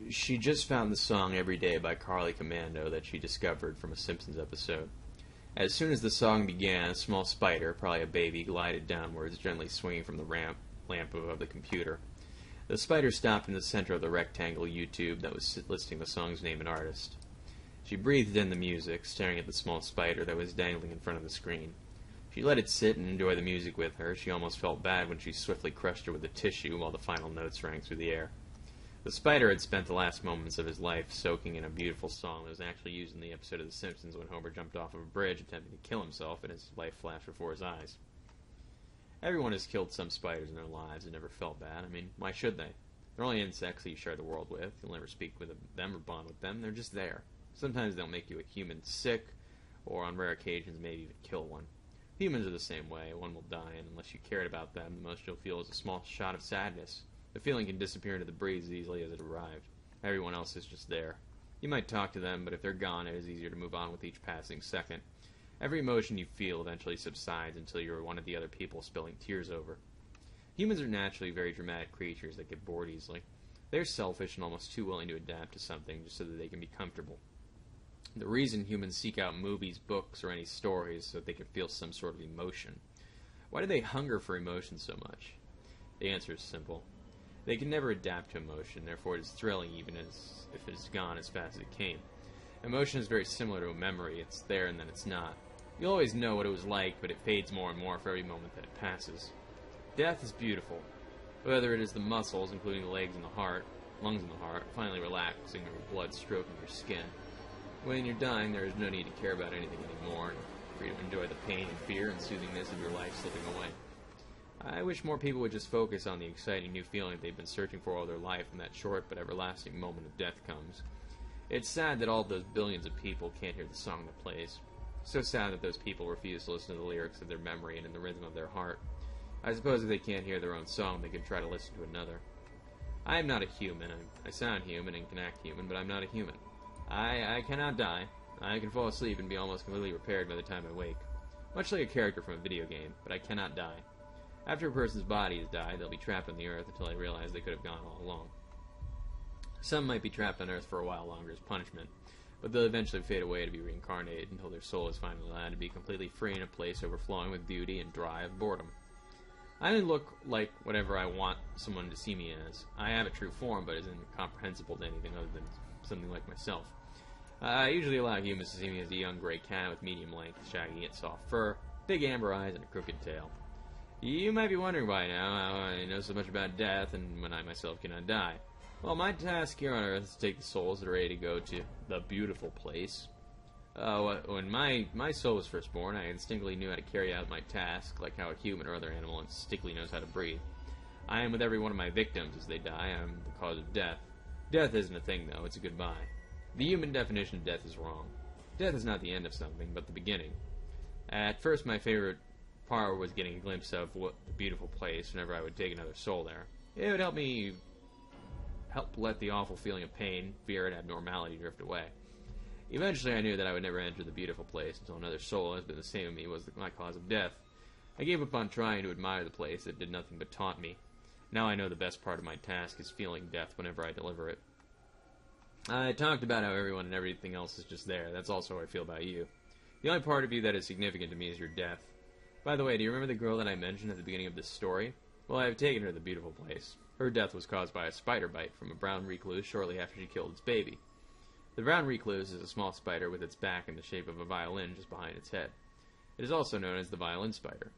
She just found the song Every Day by Carly Commando that she discovered from a Simpsons episode. As soon as the song began, a small spider, probably a baby, glided downwards, gently swinging from the lamp above the computer. The spider stopped in the center of the rectangle YouTube that was listing the song's name and artist. She breathed in the music, staring at the small spider that was dangling in front of the screen. She let it sit and enjoy the music with her. She almost felt bad when she swiftly crushed her with a tissue while the final notes rang through the air. The spider had spent the last moments of his life soaking in a beautiful song that was actually used in the episode of The Simpsons when Homer jumped off of a bridge attempting to kill himself and his life flashed before his eyes. Everyone has killed some spiders in their lives and never felt bad. I mean, why should they? They're only insects that you share the world with. You'll never speak with them or bond with them. They're just there. Sometimes they'll make you a human sick, or on rare occasions maybe even kill one. Humans are the same way. One will die, and unless you cared about them, the most you'll feel is a small shot of sadness. The feeling can disappear into the breeze as easily as it arrived. Everyone else is just there. You might talk to them, but if they're gone, it is easier to move on with each passing second. Every emotion you feel eventually subsides until you're one of the other people spilling tears over. Humans are naturally very dramatic creatures that get bored easily. They're selfish and almost too willing to adapt to something just so that they can be comfortable. The reason humans seek out movies, books, or any stories is so that they can feel some sort of emotion. Why do they hunger for emotion so much? The answer is simple. They can never adapt to emotion, therefore it is thrilling even as if it is gone as fast as it came. Emotion is very similar to a memory. It's there and then it's not. You'll always know what it was like, but it fades more and more for every moment that it passes. Death is beautiful. Whether it is the muscles, including the legs and the heart, lungs and the heart, finally relaxing or blood stroking your skin. When you're dying, there is no need to care about anything anymore, and free to enjoy the pain and fear and soothingness of your life slipping away. I wish more people would just focus on the exciting new feeling they've been searching for all their life when that short but everlasting moment of death comes. It's sad that all those billions of people can't hear the song that plays. So sad that those people refuse to listen to the lyrics of their memory and in the rhythm of their heart. I suppose if they can't hear their own song, they could try to listen to another. I am not a human. I sound human and can act human, but I'm not a human. I cannot die. I can fall asleep and be almost completely repaired by the time I wake. Much like a character from a video game, but I cannot die. After a person's body has died, they'll be trapped on the earth until they realize they could have gone all along. Some might be trapped on earth for a while longer as punishment, but they'll eventually fade away to be reincarnated until their soul is finally allowed to be completely free in a place overflowing with beauty and dry of boredom. I only look like whatever I want someone to see me as. I have a true form, but is incomprehensible to anything other than something like myself. I usually allow humans to see me as a young gray cat with medium length, shaggy yet soft fur, big amber eyes, and a crooked tail. You might be wondering by now how I know so much about death and when I myself cannot die. Well, my task here on Earth is to take the souls that are ready to go to the beautiful place. When my soul was first born, I instinctively knew how to carry out my task, like how a human or other animal instinctively knows how to breathe. I am with every one of my victims as they die. I am the cause of death. Death isn't a thing, though. It's a goodbye. The human definition of death is wrong. Death is not the end of something, but the beginning. At first, my favorite part was getting a glimpse of what the beautiful place whenever I would take another soul there. It would help let the awful feeling of pain, fear, and abnormality drift away. Eventually, I knew that I would never enter the beautiful place until another soul has been the same as me was my cause of death. I gave up on trying to admire the place that did nothing but taunt me. Now I know the best part of my task is feeling death whenever I deliver it. I talked about how everyone and everything else is just there. That's also how I feel about you. The only part of you that is significant to me is your death. By the way, do you remember the girl that I mentioned at the beginning of this story? Well, I have taken her to the beautiful place. Her death was caused by a spider bite from a brown recluse shortly after she killed its baby. The brown recluse is a small spider with its back in the shape of a violin just behind its head. It is also known as the violin spider.